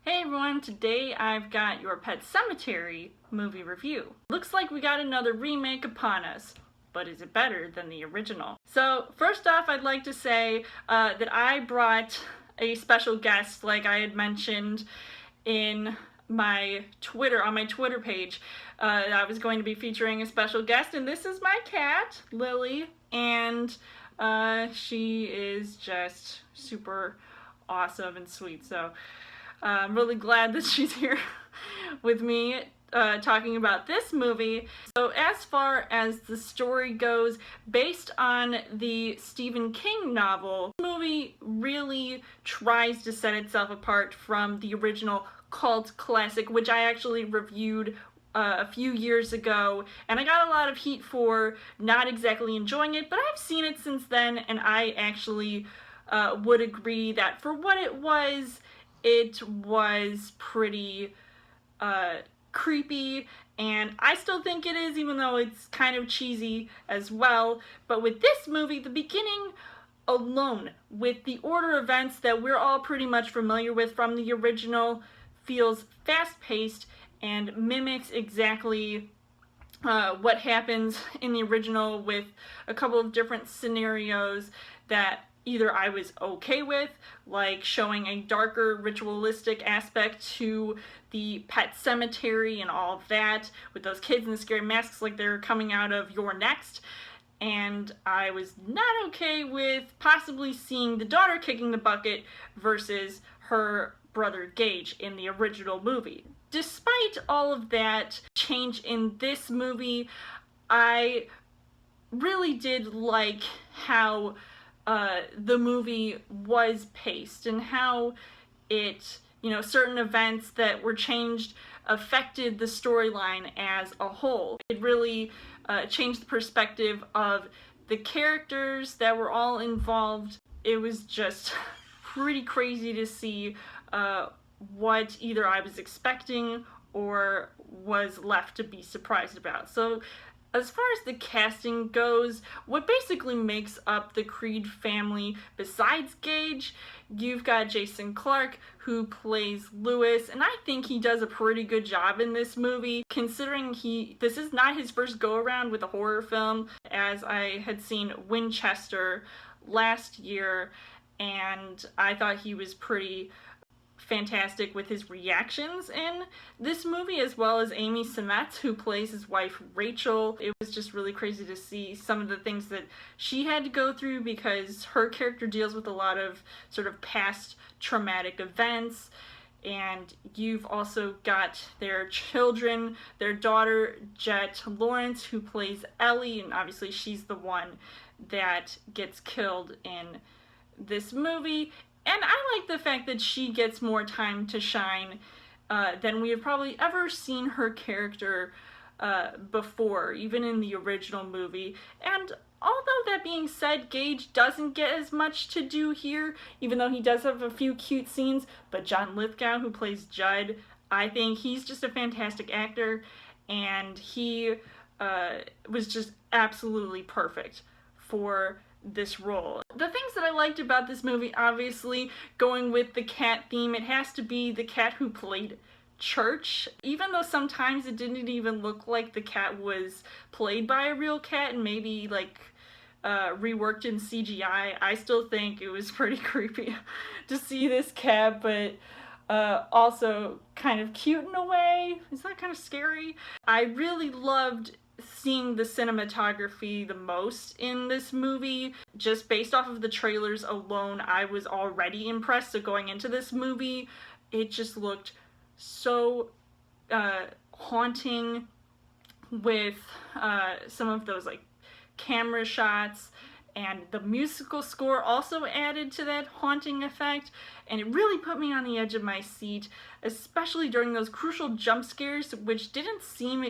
Hey everyone, today I've got your Pet Sematary movie review. Looks like we got another remake upon us, but is it better than the original? So first off, I'd like to say that I brought a special guest, like I had mentioned in my Twitter, on my Twitter page. I was going to be featuring a special guest, and this is my cat, Lily, and she is just super awesome and sweet, so I'm really glad that she's here with me talking about this movie. So as far as the story goes, based on the Stephen King novel, the movie really tries to set itself apart from the original cult classic, which I actually reviewed a few years ago, and I got a lot of heat for not exactly enjoying it, but I've seen it since then, and I actually would agree that for what it was pretty creepy, and I still think it is, even though it's kind of cheesy as well. But with this movie, the beginning alone, with the order of events that we're all pretty much familiar with from the original, feels fast-paced and mimics exactly what happens in the original, with a couple of different scenarios that either I was okay with, like showing a darker ritualistic aspect to the pet cemetery and all of that, with those kids in the scary masks like they're coming out of You're Next, and I was not okay with possibly seeing the daughter kicking the bucket versus her brother Gage in the original movie. Despite all of that change in this movie, I really did like how the movie was paced, and how it, certain events that were changed affected the storyline as a whole. It really changed the perspective of the characters that were all involved. It was just pretty crazy to see what either I was expecting or was left to be surprised about. So as far as the casting goes, what basically makes up the Creed family besides Gage, you've got Jason Clarke, who plays Lewis, and I think he does a pretty good job in this movie, considering this is not his first go-around with a horror film, as I had seen Winchester last year, and I thought he was pretty fantastic with his reactions in this movie, as well as Amy Seimetz, who plays his wife Rachel. It was just really crazy to see some of the things that she had to go through, because her character deals with a lot of sort of past traumatic events. And you've also got their children, their daughter Jet Lawrence, who plays Ellie, and obviously she's the one that gets killed in this movie. And I like the fact that she gets more time to shine than we have probably ever seen her character before, even in the original movie. And although that being said, Gage doesn't get as much to do here, even though he does have a few cute scenes. But John Lithgow, who plays Judd, I think he's just a fantastic actor, and he was just absolutely perfect for this role. The things that I liked about this movie, obviously, going with the cat theme, it has to be the cat who played Church. Even though sometimes it didn't even look like the cat was played by a real cat and maybe like reworked in CGI, I still think it was pretty creepy to see this cat, but also kind of cute in a way. Is that kind of scary? I really loved seeing the cinematography the most in this movie. Just based off of the trailers alone, I was already impressed. So going into this movie, it just looked so haunting, with some of those like camera shots, and the musical score also added to that haunting effect, and it really put me on the edge of my seat, especially during those crucial jump scares, which didn't seem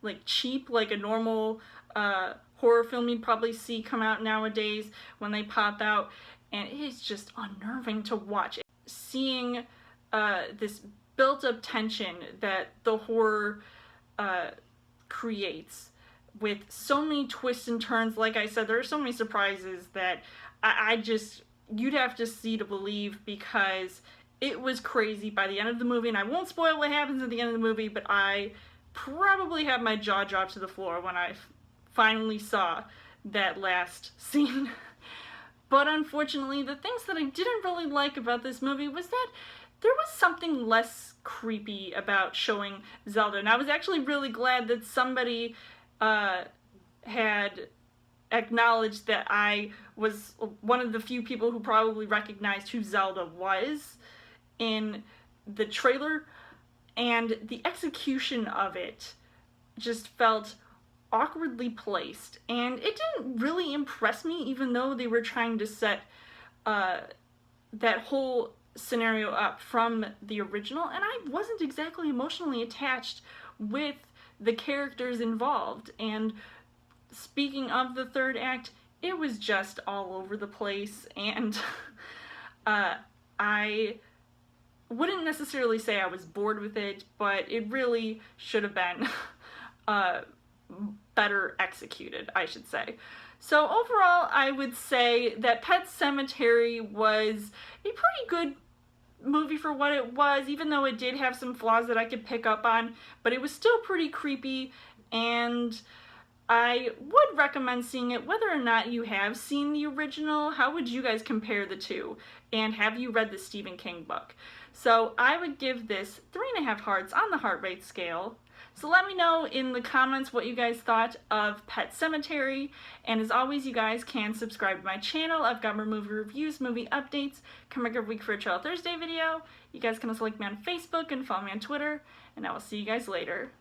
like cheap, like a normal horror film you'd probably see come out nowadays when they pop out, and it's just unnerving to watch. Seeing this built-up tension that the horror creates, with so many twists and turns. Like I said, there are so many surprises that you'd have to see to believe, because it was crazy by the end of the movie, and I won't spoil what happens at the end of the movie, but I probably had my jaw drop to the floor when I finally saw that last scene. But unfortunately, the things that I didn't really like about this movie was that there was something less creepy about showing Zelda. And I was actually really glad that somebody had acknowledged that I was one of the few people who probably recognized who Zelda was in the trailer, and the execution of it just felt awkwardly placed, and it didn't really impress me, even though they were trying to set that whole scenario up from the original, and I wasn't exactly emotionally attached with the characters involved. And speaking of the third act, it was just all over the place, and I wouldn't necessarily say I was bored with it, but it really should have been better executed, I should say. So overall, I would say that Pet Sematary was a pretty good movie for what it was, even though it did have some flaws that I could pick up on, but it was still pretty creepy, and I would recommend seeing it whether or not you have seen the original. How would you guys compare the two? And have you read the Stephen King book? So I would give this 3.5 hearts on the heart rate scale. So let me know in the comments what you guys thought of Pet Sematary, and as always, you guys can subscribe to my channel. I've got more movie reviews, movie updates, come back every week for a Trail Thursday video. You guys can also like me on Facebook and follow me on Twitter, and I will see you guys later.